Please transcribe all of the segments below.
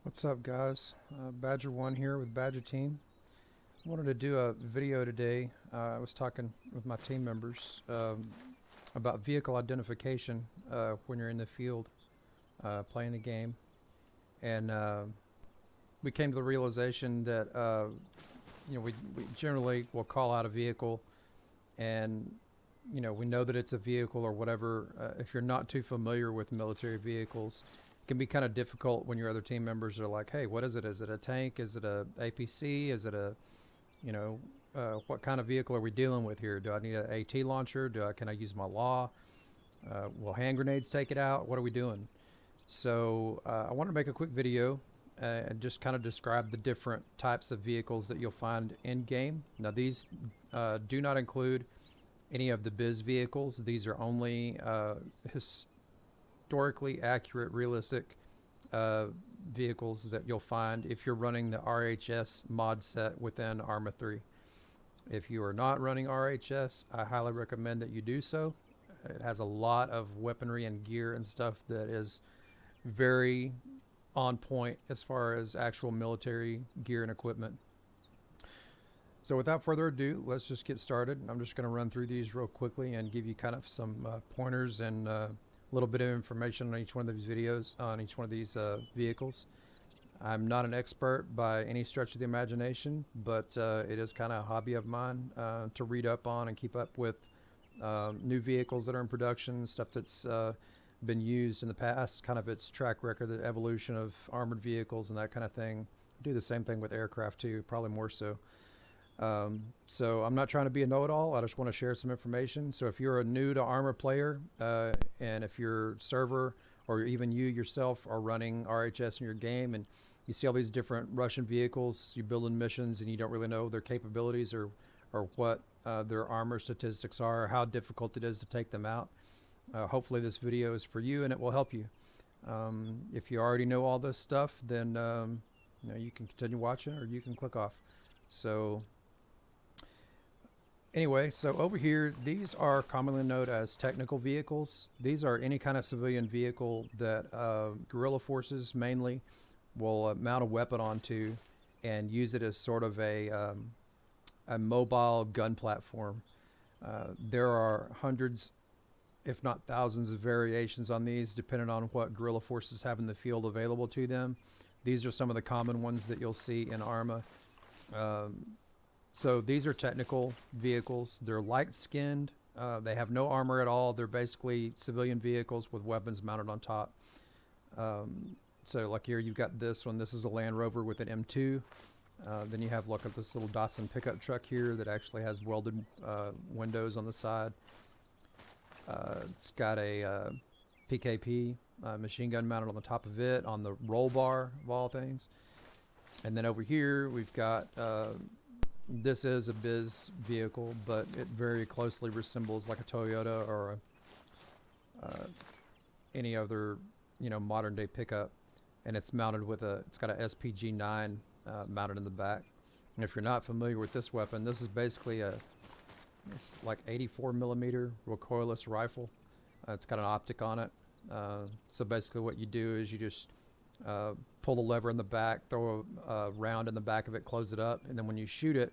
What's up, guys? Badger1 here with Badger Team. I wanted to do a video today. I was talking with my team members about vehicle identification when you're in the field playing the game. And we came to the realization that we generally will call out a vehicle and we know that it's a vehicle or whatever. If you're not too familiar with military vehicles, it can be kind of difficult when your other team members are like, hey, what is it? Is it a tank? Is it a APC? Is it a, what kind of vehicle are we dealing with here? Do I need an AT launcher? Can I use my law? Will hand grenades take it out? What are we doing? So I want to make a quick video and just kind of describe the different types of vehicles that you'll find in game. Now these do not include any of the biz vehicles. These are only historically accurate, realistic vehicles that you'll find if you're running the RHS mod set within ARMA 3. If you are not running RHS, I highly recommend that you do so. It has a lot of weaponry and gear and stuff that is very on point as far as actual military gear and equipment. So without further ado, let's just get started. I'm just going to run through these real quickly and give you kind of some pointers and a little bit of information on each one of these videos, on each one of these vehicles. I'm not an expert by any stretch of the imagination, but it is kind of a hobby of mine to read up on and keep up with new vehicles that are in production, stuff that's been used in the past, kind of its track record, the evolution of armored vehicles and that kind of thing. Do the same thing with aircraft too, probably more so. So I'm not trying to be a know-it-all. I just want to share some information. So if you're a new to ARMA player, and if your server or even you yourself are running RHS in your game and you see all these different Russian vehicles, you build in missions and you don't really know their capabilities or what their armor statistics are, or how difficult it is to take them out, hopefully this video is for you and it will help you. If you already know all this stuff, then you can continue watching or you can click off. So anyway, so over here, these are commonly known as technical vehicles. These are any kind of civilian vehicle that guerrilla forces mainly will mount a weapon onto and use it as sort of a mobile gun platform. There are hundreds, if not thousands, of variations on these depending on what guerrilla forces have in the field available to them. These are some of the common ones that you'll see in ARMA. So these are technical vehicles. They're light-skinned. They have no armor at all. They're basically civilian vehicles with weapons mounted on top. So like here, you've got this one. This is a Land Rover with an M2. Then you have look at this little Datsun pickup truck here that actually has welded windows on the side. It's got a PKP machine gun mounted on the top of it on the roll bar of all things. And then over here, we've got this is a biz vehicle, but it very closely resembles like a Toyota or any other, modern day pickup. And it's mounted with it's got a SPG-9 mounted in the back. And if you're not familiar with this weapon, this is basically it's like 84 millimeter recoilless rifle. It's got an optic on it. So basically what you do is you just pull the lever in the back, throw a round in the back of it, close it up, and then when you shoot it,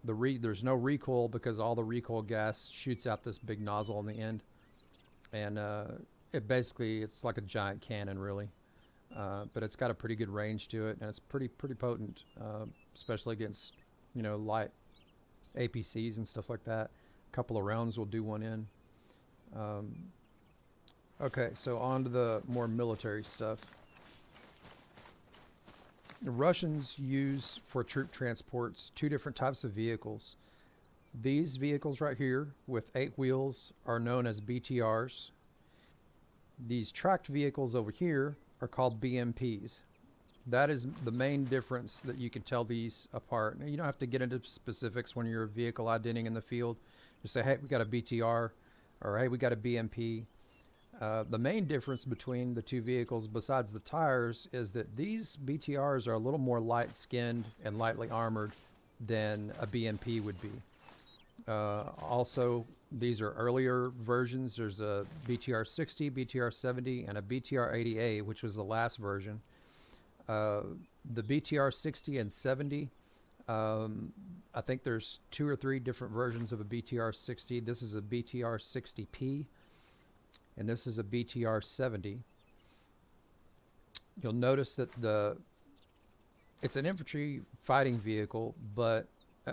there's no recoil because all the recoil gas shoots out this big nozzle on the end, and it's like a giant cannon really, but it's got a pretty good range to it, and it's pretty potent, especially against light APCs and stuff like that. A couple of rounds will do one in. Okay, so on to the more military stuff. The Russians use for troop transports two different types of vehicles. These vehicles right here with 8 wheels are known as BTRs. These tracked vehicles over here are called BMPs. That is the main difference that you can tell these apart. Now, you don't have to get into specifics when you're vehicle identifying in the field. Just say, hey, we got a BTR, or hey, we got a BMP. The main difference between the two vehicles, besides the tires, is that these BTRs are a little more light-skinned and lightly armored than a BMP would be. Also, these are earlier versions. There's a BTR 60, BTR 70, and a BTR 80A, which was the last version. Uh, the BTR 60 and 70, I think there's 2 or 3 different versions of a BTR 60. This is a BTR 60P, and this is a BTR 70. You'll notice that it's an infantry fighting vehicle, but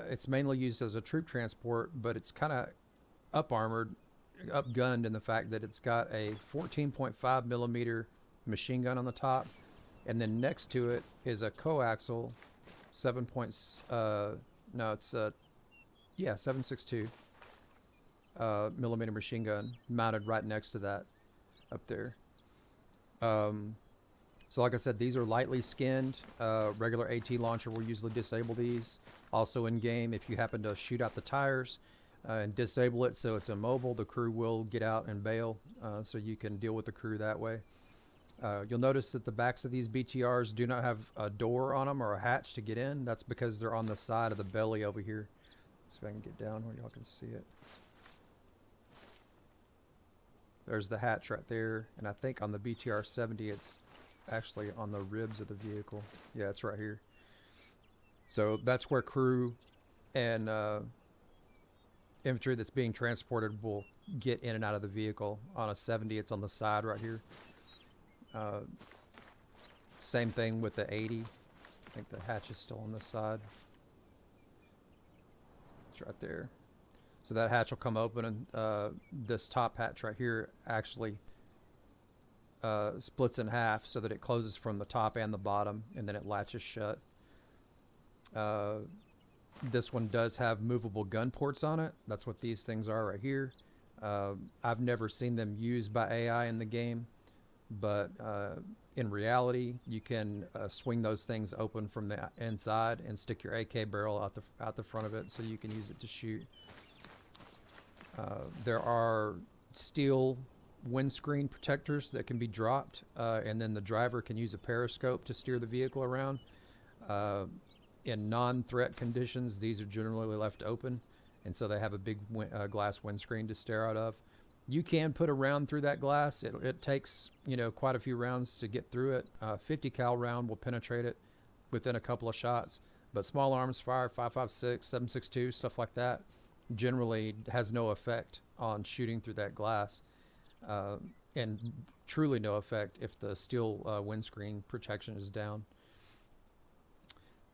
it's mainly used as a troop transport, but it's kind of up armored, up gunned in the fact that it's got a 14.5 millimeter machine gun on the top, and then next to it is a coaxial 7 points. No, it's 7.62 millimeter machine gun mounted right next to that up there. So like I said, these are lightly skinned. Regular AT launcher will usually disable these. Also in game, if you happen to shoot out the tires and disable it so it's immobile, the crew will get out and bail, so you can deal with the crew that way. You'll notice that the backs of these BTRs do not have a door on them or a hatch to get in. That's because they're on the side of the belly over here. Let's see if I can get down where y'all can see it. There's the hatch right there, and I think on the BTR 70 it's actually on the ribs of the vehicle. Yeah, it's right here. So that's where crew and infantry that's being transported will get in and out of the vehicle. On a 70, it's on the side right here. Same thing with the 80. I think the hatch is still on this side. It's right there. So that hatch will come open, and this top hatch right here actually splits in half so that it closes from the top and the bottom, and then it latches shut. This one does have movable gun ports on it. That's what these things are right here. I've never seen them used by AI in the game, but in reality, you can swing those things open from the inside and stick your AK barrel out the front of it, so you can use it to shoot. There are steel windscreen protectors that can be dropped, and then the driver can use a periscope to steer the vehicle around. In non-threat conditions, these are generally left open, and so they have a big glass windscreen to stare out of. You can put a round through that glass. It takes quite a few rounds to get through it. 50 cal round will penetrate it within a couple of shots, but small arms fire, 5.56, 7.62, stuff like that, generally has no effect on shooting through that glass, and truly no effect if the steel windscreen protection is down.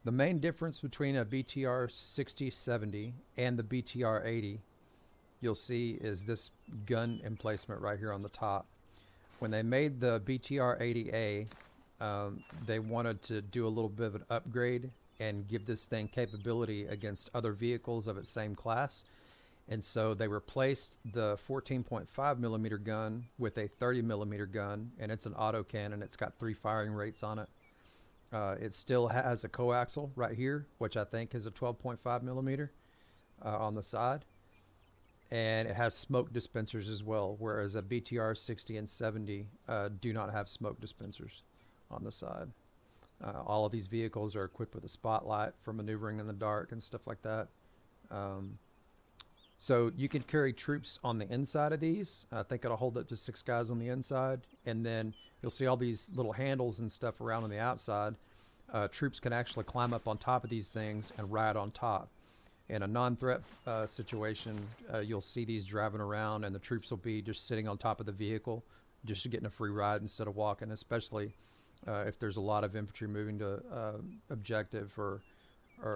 The main difference between a BTR 60-70 and the BTR 80, you'll see, is this gun emplacement right here on the top. When they made the BTR 80A, they wanted to do a little bit of an upgrade and give this thing capability against other vehicles of its same class. And so they replaced the 14.5 millimeter gun with a 30 millimeter gun, and it's an auto cannon. It's got 3 firing rates on it. It still has a coaxial right here, which I think is a 12.5 millimeter on the side. And it has smoke dispensers as well, whereas a BTR 60 and 70 do not have smoke dispensers on the side. All of these vehicles are equipped with a spotlight for maneuvering in the dark and stuff like that. So you can carry troops on the inside of these. I think it'll hold up to 6 guys on the inside. And then you'll see all these little handles and stuff around on the outside. Troops can actually climb up on top of these things and ride on top. In a non-threat situation, you'll see these driving around, and the troops will be just sitting on top of the vehicle, just getting a free ride instead of walking, especially if there's a lot of infantry moving to objective or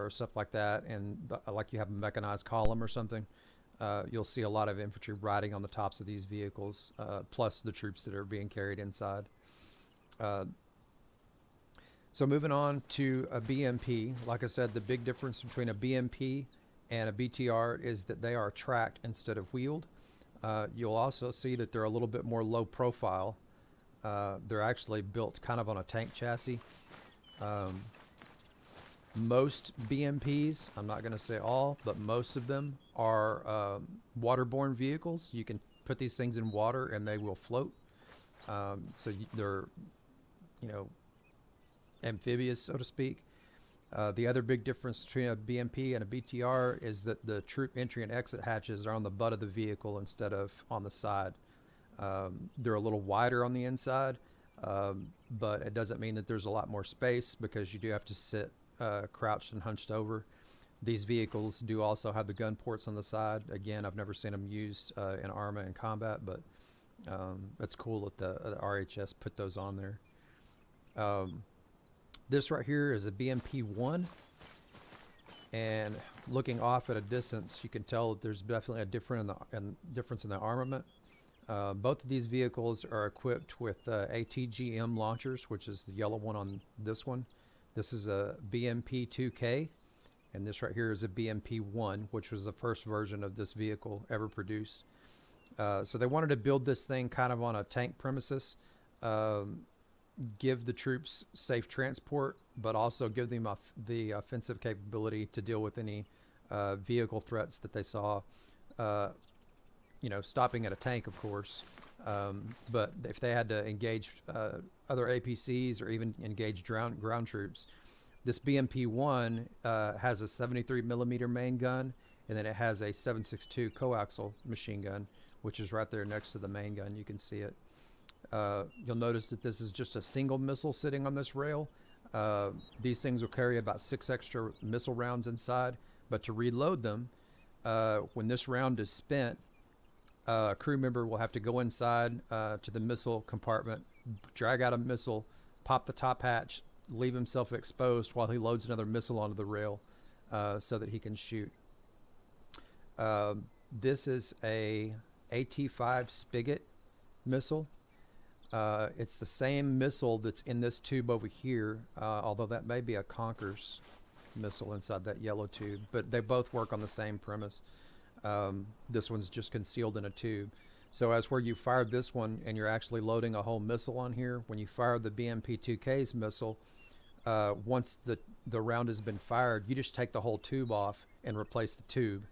stuff like that, and like you have a mechanized column or something. You'll see a lot of infantry riding on the tops of these vehicles, plus the troops that are being carried inside. So moving on to a BMP, like I said, the big difference between a BMP and a BTR is that they are tracked instead of wheeled. You'll also see that they're a little bit more low profile. They're actually built kind of on a tank chassis. Most BMPs, I'm not going to say all, but most of them are waterborne vehicles. You can put these things in water and they will float. So they're, amphibious, so to speak. The other big difference between a BMP and a BTR is that the troop entry and exit hatches are on the butt of the vehicle instead of on the side. They're a little wider on the inside, But it doesn't mean that there's a lot more space, because you do have to sit crouched and hunched over. These vehicles do also have the gun ports on the side. Again, I've never seen them used in ARMA in combat, but it's cool that the RHS put those on there. This right here is a BMP-1, and looking off at a distance, you can tell that there's definitely a difference in the armament. Both of these vehicles are equipped with ATGM launchers, which is the yellow one on this one. This is a BMP-2K, and this right here is a BMP-1, which was the first version of this vehicle ever produced. So they wanted to build this thing kind of on a tank premises, give the troops safe transport, but also give them the offensive capability to deal with any vehicle threats that they saw. Stopping at a tank, of course. But if they had to engage other APCs or even engage ground troops, this BMP-1 has a 73 millimeter main gun, and then it has a 7.62 coaxial machine gun, which is right there next to the main gun. You can see it. You'll notice that this is just a single missile sitting on this rail. These things will carry about 6 extra missile rounds inside, but to reload them, when this round is spent, a crew member will have to go inside to the missile compartment, drag out a missile, pop the top hatch, leave himself exposed while he loads another missile onto the rail so that he can shoot. This is a AT-5 Spigot missile. It's the same missile that's in this tube over here, although that may be a Conquer's missile inside that yellow tube, but they both work on the same premise. This one's just concealed in a tube. So as where you fired this one and you're actually loading a whole missile on here, when you fire the BMP-2K's missile, once the round has been fired, you just take the whole tube off and replace the tube,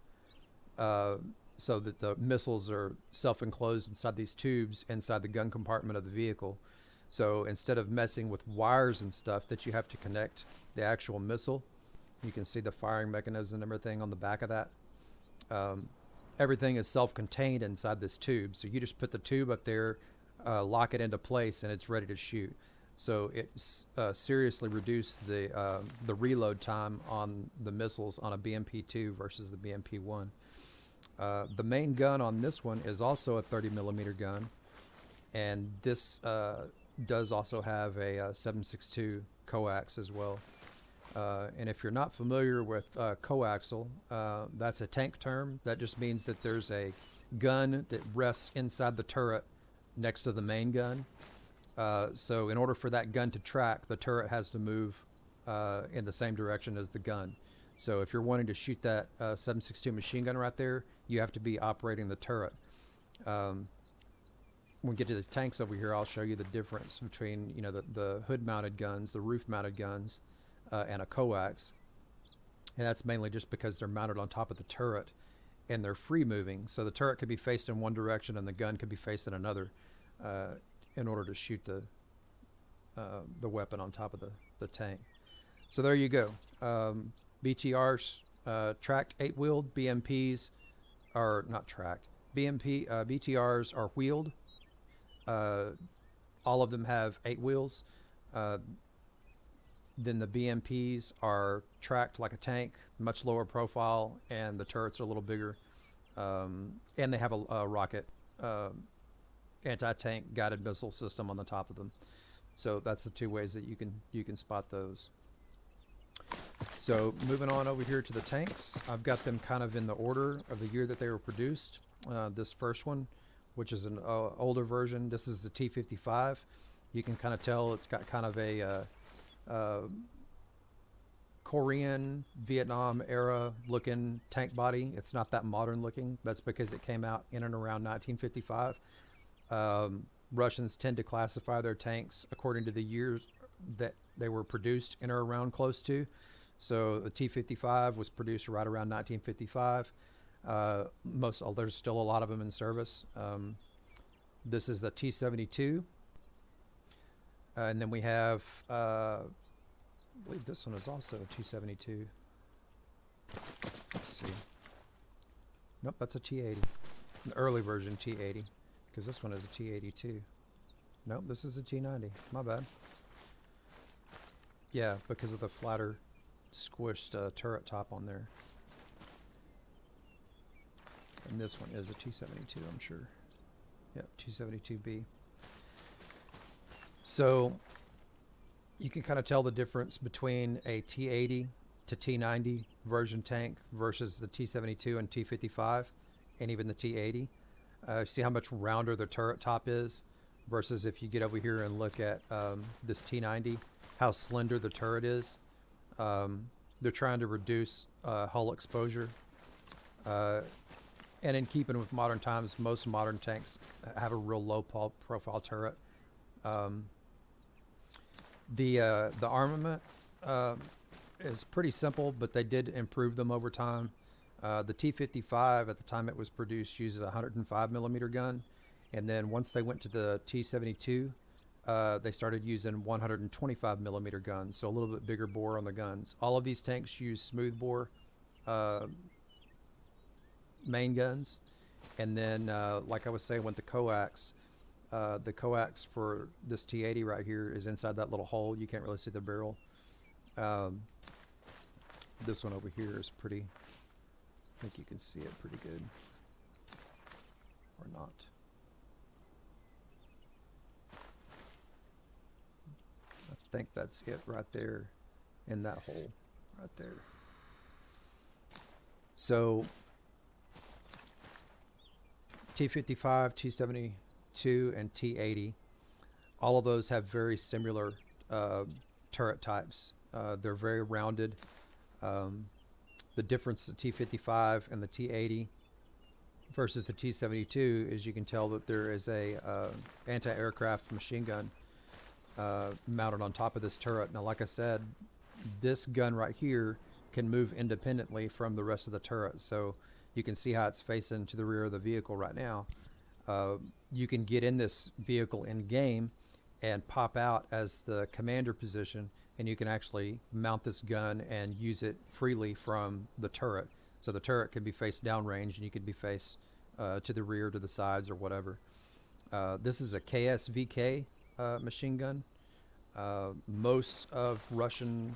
so that the missiles are self-enclosed inside these tubes inside the gun compartment of the vehicle. So instead of messing with wires and stuff that you have to connect the actual missile, you can see the firing mechanism and everything on the back of that. Everything is self-contained inside this tube, so you just put the tube up there, lock it into place, and it's ready to shoot. So it's seriously reduced the reload time on the missiles on a BMP-2 versus the BMP-1. The main gun on this one is also a 30 millimeter gun, and this does also have a 7.62 coax as well. And if you're not familiar with coaxial, that's a tank term. That just means that there's a gun that rests inside the turret next to the main gun. So in order for that gun to track, the turret has to move in the same direction as the gun. So if you're wanting to shoot that 7.62 machine gun right there, you have to be operating the turret. When we get to the tanks over here, I'll show you the difference between the hood-mounted guns, the roof-mounted guns, and a coax. And that's mainly just because they're mounted on top of the turret and they're free-moving. So the turret could be faced in one direction and the gun could be faced in another in order to shoot the weapon on top of the tank. So there you go. BTRs, tracked 8-wheeled. BMPs are not tracked. BTRs are wheeled. All of them have 8 wheels. Then the BMPs are tracked like a tank, much lower profile, and the turrets are a little bigger. And they have a rocket anti-tank guided missile system on the top of them. So that's the 2 ways that you can spot those. So moving on over here to the tanks, I've got them kind of in the order of the year that they were produced. This first one, which is an older version, this is the T-55. You can kind of tell it's got kind of a Korean, Vietnam era looking tank body. It's not that modern looking. That's because it came out in and around 1955. Russians tend to classify their tanks according to the years that they were produced in or around close to. So the T-55 was produced right around 1955. There's still a lot of them in service. This is the T-72. And then we have, I believe this one is also a T-72. Let's see. Nope, that's a T-80. An early version T-80, because this one is a T-82. Nope, this is a T90. My bad. Yeah, because of the flatter, squished turret top on there. And this one is a T72, I'm sure. Yep, T72B. So you can kind of tell the difference between a T80 to T90 version tank versus the T72 and T55 and even the T80. See how much rounder the turret top is versus if you get over here and look at this T90, how slender the turret is. They're trying to reduce hull exposure. And in keeping with modern times, most modern tanks have a real low profile turret. The armament is pretty simple, but they did improve them over time. The T55 at the time it was produced used a 105 millimeter gun, and then once they went to the T72, they started using 125 millimeter guns, so a little bit bigger bore on the guns. All of these tanks use smooth bore main guns, and then like I was saying with the coax for this T80 right here is inside that little hole. You can't really see the barrel. This one over here is pretty, I think you can see it pretty good, or not. I think that's it right there in that hole right there. So T55, T72, and T80, all of those have very similar turret types. They're very rounded. The difference the T55 and the T80 versus the T72 is you can tell that there is a anti-aircraft machine gun mounted on top of this turret. Now, like I said, this gun right here can move independently from the rest of the turret. So you can see how it's facing to the rear of the vehicle right now. You can get in this vehicle in game and pop out as the commander position, and you can actually mount this gun and use it freely from the turret. So the turret could be faced downrange, and you could be faced to the rear, to the sides, or whatever. This is a KSVK machine gun. Most Russian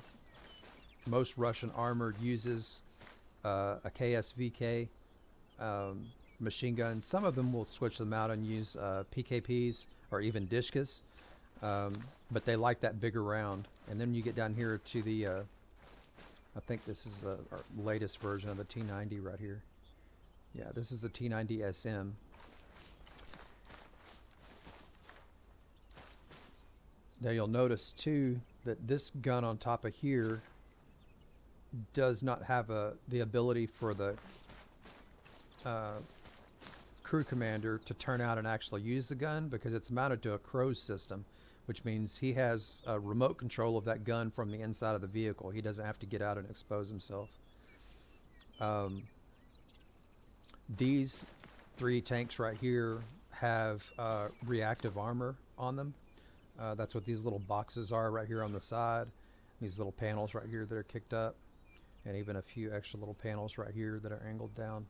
armor uses a KSVK machine gun. Some of them will switch them out and use PKPs or even Dishkas, but they like that bigger round. And then you get down here to the, I think this is our latest version of the T90 right here. Yeah, this is the T90 SM. Now you'll notice too that this gun on top of here does not have the ability for the crew commander to turn out and actually use the gun, because it's mounted to a Crows system, which means he has remote control of that gun from the inside of the vehicle. He doesn't have to get out and expose himself. These three tanks right here have reactive armor on them. That's what these little boxes are right here on the side. These little panels right here that are kicked up, and even a few extra little panels right here that are angled down.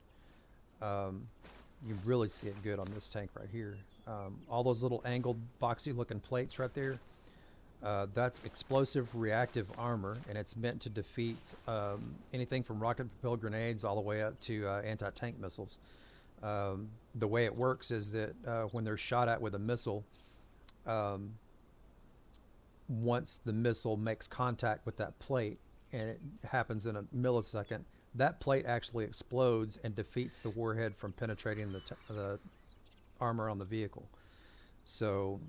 You really see it good on this tank right here. All those little angled boxy looking plates right there, that's explosive reactive armor, and it's meant to defeat anything from rocket propelled grenades all the way up to anti-tank missiles. The way it works is that when they're shot at with a missile, once the missile makes contact with that plate, and it happens in a millisecond, that plate actually explodes and defeats the warhead from penetrating the armor on the vehicle. So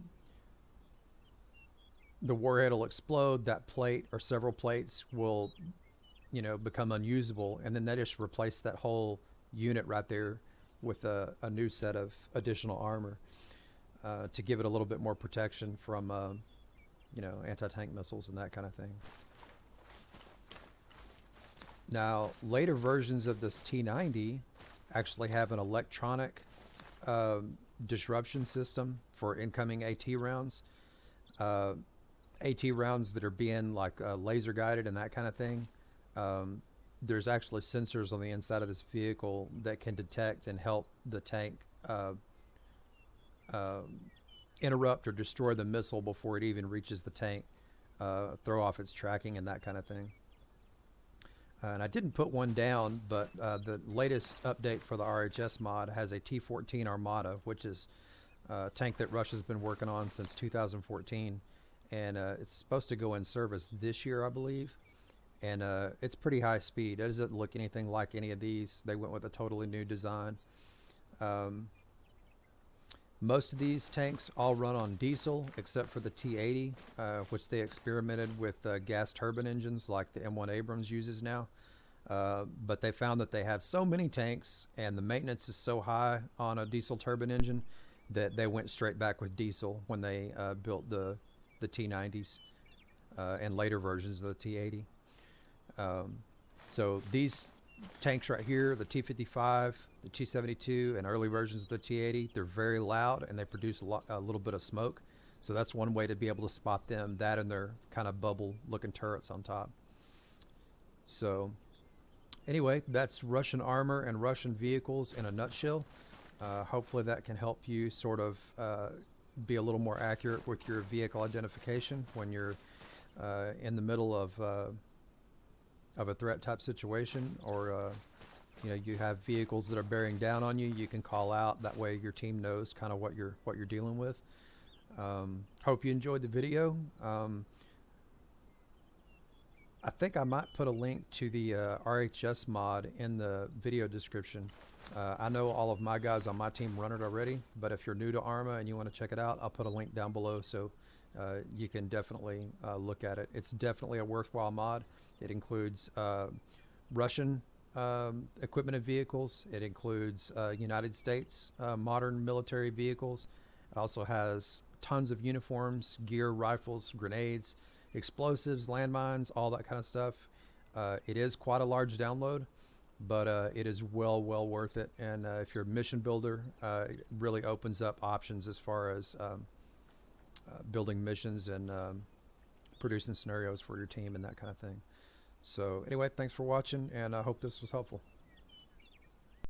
the warhead will explode, that plate or several plates will, become unusable, and then they just replace that whole unit right there with a new set of additional armor to give it a little bit more protection from, anti-tank missiles and that kind of thing. Now, later versions of this T90 actually have an electronic disruption system for incoming AT rounds. AT rounds that are being like laser guided and that kind of thing. There's actually sensors on the inside of this vehicle that can detect and help the tank interrupt or destroy the missile before it even reaches the tank, throw off its tracking and that kind of thing. And I didn't put one down, but the latest update for the RHS mod has a T-14 Armada, which is a tank that Russia's been working on since 2014. And it's supposed to go in service this year, I believe. And it's pretty high speed. It doesn't look anything like any of these. They went with a totally new design. Most of these tanks all run on diesel, except for the T-80, which they experimented with gas turbine engines like the M1 Abrams uses now. But they found that they have so many tanks and the maintenance is so high on a diesel turbine engine that they went straight back with diesel when they built the T-90s and later versions of the T-80. So these tanks right here, the T-55, the T-72, and early versions of the T-80, they're very loud and they produce a little bit of smoke. So that's one way to be able to spot them, that and their kind of bubble-looking turrets on top. So anyway, that's Russian armor and Russian vehicles in a nutshell. Hopefully that can help you sort of be a little more accurate with your vehicle identification when you're in the middle of a threat type situation, or you have vehicles that are bearing down on you. You can call out, that way your team knows kind of what you're dealing with. Hope you enjoyed the video. I think I might put a link to the RHS mod in the video description. I know all of my guys on my team run it already, but if you're new to ARMA and you want to check it out, I'll put a link down below so you can definitely look at it. It's definitely a worthwhile mod. It includes Russian equipment and vehicles. It includes United States modern military vehicles. It also has tons of uniforms, gear, rifles, grenades, explosives, landmines, all that kind of stuff. It is quite a large download, but it is well worth it. And if you're a mission builder, it really opens up options as far as building missions and producing scenarios for your team and that kind of thing. So anyway, thanks for watching, and I hope this was helpful.